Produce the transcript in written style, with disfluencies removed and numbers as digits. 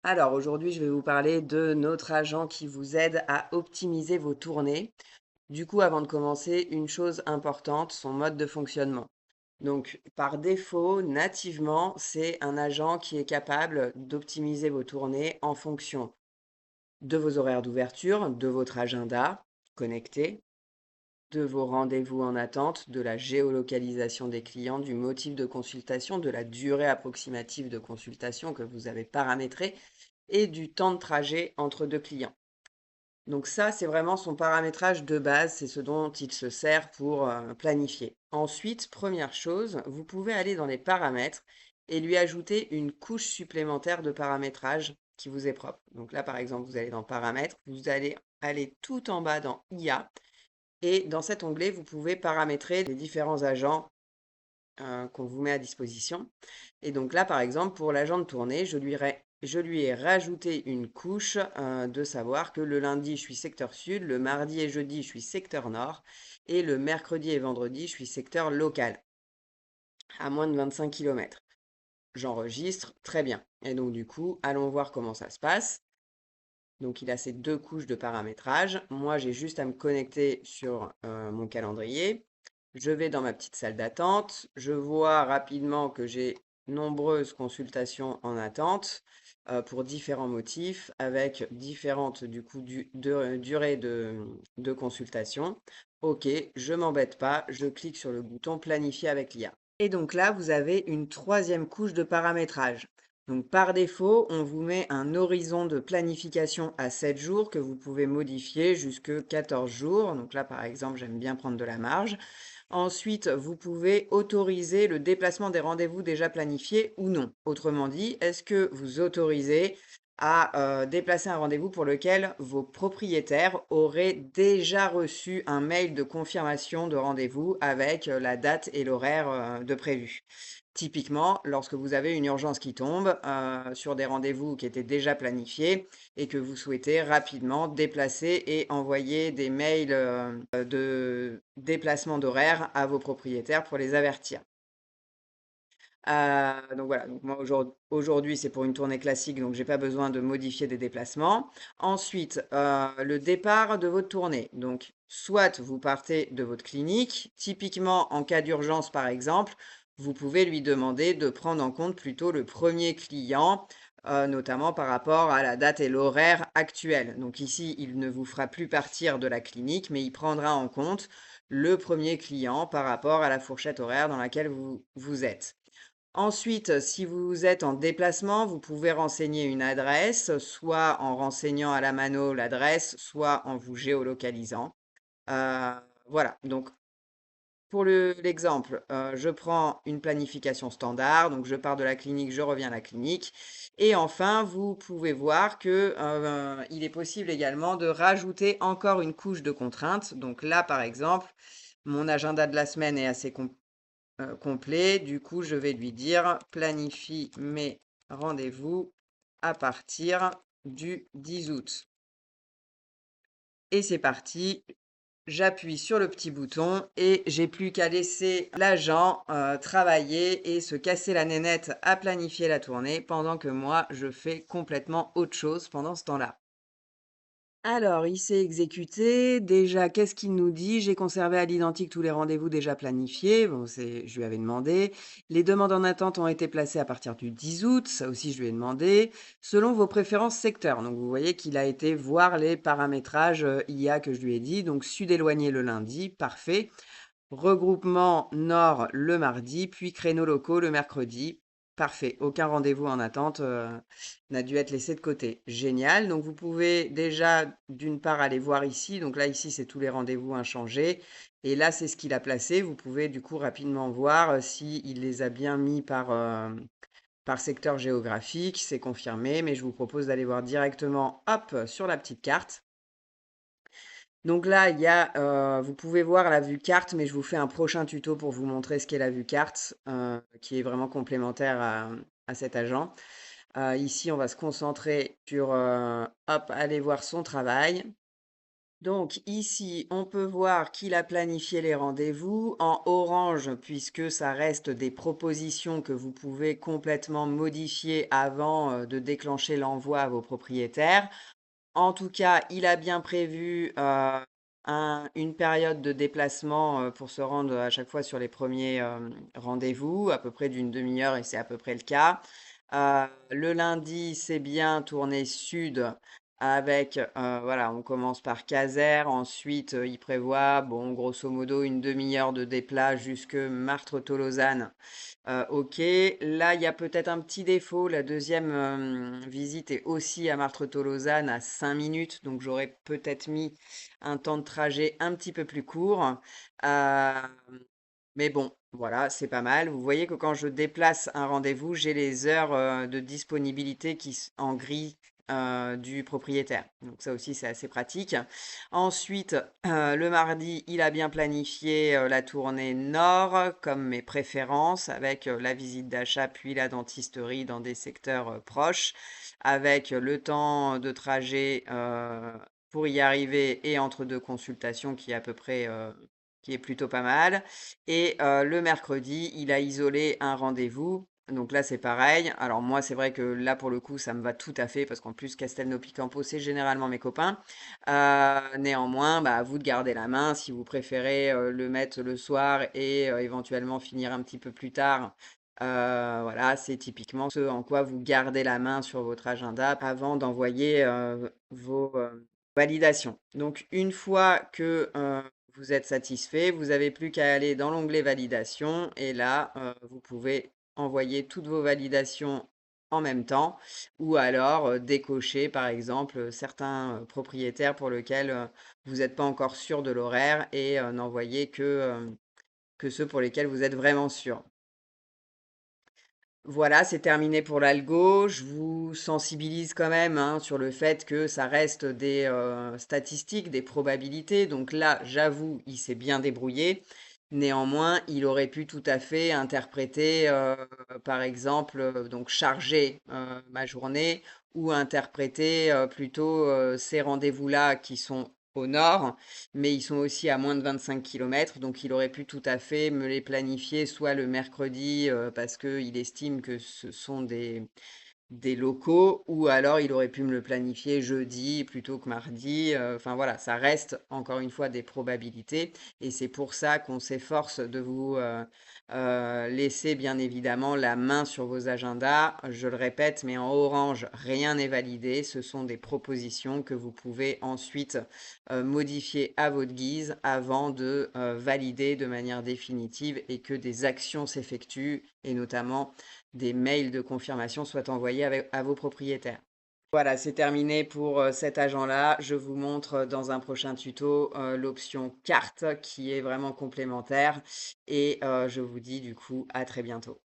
Alors aujourd'hui, je vais vous parler de notre agent qui vous aide à optimiser vos tournées. Du coup, avant de commencer, une chose importante, son mode de fonctionnement. Donc, par défaut, nativement, c'est un agent qui est capable d'optimiser vos tournées en fonction de vos horaires d'ouverture, de votre agenda connecté, de vos rendez-vous en attente, de la géolocalisation des clients, du motif de consultation, de la durée approximative de consultation que vous avez paramétrée et du temps de trajet entre deux clients. Donc ça, c'est vraiment son paramétrage de base, c'est ce dont il se sert pour planifier. Ensuite, première chose, vous pouvez aller dans les paramètres et lui ajouter une couche supplémentaire de paramétrage qui vous est propre. Donc là, par exemple, vous allez dans paramètres, vous allez aller tout en bas dans IA et dans cet onglet, vous pouvez paramétrer les différents agents qu'on vous met à disposition. Et donc là, par exemple, pour l'agent de tournée, je lui ai rajouté une couche de savoir que le lundi, je suis secteur sud, le mardi et jeudi, je suis secteur nord, et le mercredi et vendredi, je suis secteur local, à moins de 25 km. J'enregistre, très bien. Et donc du coup, allons voir comment ça se passe. Donc il a ces deux couches de paramétrage. Moi, j'ai juste à me connecter sur mon calendrier. Je vais dans ma petite salle d'attente. Je vois rapidement que j'ai nombreuses consultations en attente pour différents motifs avec différentes du coup durées de consultation. Ok, je m'embête pas. Je clique sur le bouton planifier avec l'IA. Et donc là, vous avez une troisième couche de paramétrage. Donc par défaut, on vous met un horizon de planification à 7 jours que vous pouvez modifier jusque 14 jours. Donc là, par exemple, j'aime bien prendre de la marge. Ensuite, vous pouvez autoriser le déplacement des rendez-vous déjà planifiés ou non. Autrement dit, est-ce que vous autorisez à déplacer un rendez-vous pour lequel vos propriétaires auraient déjà reçu un mail de confirmation de rendez-vous avec la date et l'horaire de prévu? Typiquement, lorsque vous avez une urgence qui tombe sur des rendez-vous qui étaient déjà planifiés et que vous souhaitez rapidement déplacer et envoyer des mails de déplacement d'horaire à vos propriétaires pour les avertir. Donc voilà, donc moi aujourd'hui c'est pour une tournée classique, donc j'ai pas besoin de modifier des déplacements. Ensuite, le départ de votre tournée. Donc soit vous partez de votre clinique, typiquement en cas d'urgence par exemple, vous pouvez lui demander de prendre en compte plutôt le premier client, notamment par rapport à la date et l'horaire actuel. Donc ici, il ne vous fera plus partir de la clinique, mais il prendra en compte le premier client par rapport à la fourchette horaire dans laquelle vous êtes. Ensuite, si vous êtes en déplacement, vous pouvez renseigner une adresse, soit en renseignant à la mano l'adresse, soit en vous géolocalisant. Euh, voilà, donc pour l'exemple, je prends une planification standard, donc je pars de la clinique, je reviens à la clinique. Et enfin, vous pouvez voir que il est possible également de rajouter encore une couche de contraintes. Donc là, par exemple, mon agenda de la semaine est assez complet. Du coup, je vais lui dire planifie mes rendez-vous à partir du 10 août. Et c'est parti. J'appuie sur le petit bouton et j'ai plus qu'à laisser l'agent travailler et se casser la nénette à planifier la tournée pendant que moi, je fais complètement autre chose pendant ce temps-là. Alors, il s'est exécuté. Déjà, qu'est-ce qu'il nous dit? J'ai conservé à l'identique tous les rendez-vous déjà planifiés. Bon, je lui avais demandé. Les demandes en attente ont été placées à partir du 10 août. Ça aussi, je lui ai demandé. Selon vos préférences secteurs. Donc, vous voyez qu'il a été voir les paramétrages IA que je lui ai dit. Donc, sud éloigné le lundi. Parfait. Regroupement nord le mardi, puis créneaux locaux le mercredi. Parfait, aucun rendez-vous en attente n'a dû être laissé de côté. Génial, donc vous pouvez déjà d'une part aller voir ici. Donc là, ici, c'est tous les rendez-vous inchangés. Et là, c'est ce qu'il a placé. Vous pouvez du coup rapidement voir s'il les a bien mis par secteur géographique. C'est confirmé, mais je vous propose d'aller voir directement, hop, sur la petite carte. Donc là, vous pouvez voir la vue carte, mais je vous fais un prochain tuto pour vous montrer ce qu'est la vue carte, qui est vraiment complémentaire à cet agent. Ici, on va se concentrer sur, hop, aller voir son travail. Donc ici, on peut voir qu'il a planifié les rendez-vous en orange, puisque ça reste des propositions que vous pouvez complètement modifier avant de déclencher l'envoi à vos propriétaires. En tout cas, il a bien prévu une période de déplacement pour se rendre à chaque fois sur les premiers rendez-vous, à peu près d'une demi-heure, et c'est à peu près le cas. Le lundi, c'est bien tourné sud avec, voilà, on commence par Caser, ensuite il prévoit, bon, grosso modo, une demi-heure de déplat jusque Martres-Tolosane. Ok, là il y a peut-être un petit défaut. La deuxième visite est aussi à Martres-Tolosane à 5 minutes, donc j'aurais peut-être mis un temps de trajet un petit peu plus court. Euh, mais bon, voilà, c'est pas mal. Vous voyez que quand je déplace un rendez-vous, j'ai les heures de disponibilité en gris du propriétaire. Donc ça aussi, c'est assez pratique. Ensuite, le mardi, il a bien planifié la tournée nord comme mes préférences, avec la visite d'achat puis la dentisterie dans des secteurs proches, avec le temps de trajet pour y arriver et entre deux consultations qui est à peu près qui est plutôt pas mal. Et le mercredi, il a isolé un rendez-vous. Donc là, c'est pareil. Alors moi, c'est vrai que là, pour le coup, ça me va tout à fait parce qu'en plus, Castelnau-Picampo, c'est généralement mes copains. Néanmoins, bah, à vous de garder la main si vous préférez le mettre le soir et éventuellement finir un petit peu plus tard. Voilà, c'est typiquement ce en quoi vous gardez la main sur votre agenda avant d'envoyer vos validations. Donc, une fois que vous êtes satisfait, vous n'avez plus qu'à aller dans l'onglet validation et là, vous pouvez envoyer toutes vos validations en même temps ou alors décocher par exemple certains propriétaires pour lesquels vous n'êtes pas encore sûr de l'horaire et n'envoyer que ceux pour lesquels vous êtes vraiment sûr. Voilà, c'est terminé pour l'algo. Je vous sensibilise quand même hein, sur le fait que ça reste des statistiques, des probabilités. Donc là, j'avoue, il s'est bien débrouillé. Néanmoins, il aurait pu tout à fait interpréter, par exemple, donc charger ma journée ou interpréter plutôt ces rendez-vous-là qui sont au nord mais ils sont aussi à moins de 25 kilomètres, donc il aurait pu tout à fait me les planifier soit le mercredi parce qu'il estime que ce sont des locaux, ou alors il aurait pu me le planifier jeudi plutôt que mardi. Enfin voilà, ça reste encore une fois des probabilités, et c'est pour ça qu'on s'efforce de vous laisser bien évidemment la main sur vos agendas. Je le répète, mais en orange, rien n'est validé. Ce sont des propositions que vous pouvez ensuite modifier à votre guise avant de valider de manière définitive et que des actions s'effectuent, et notamment des mails de confirmation soient envoyés à vos propriétaires. Voilà, c'est terminé pour cet agent-là. Je vous montre dans un prochain tuto l'option carte qui est vraiment complémentaire et je vous dis du coup à très bientôt.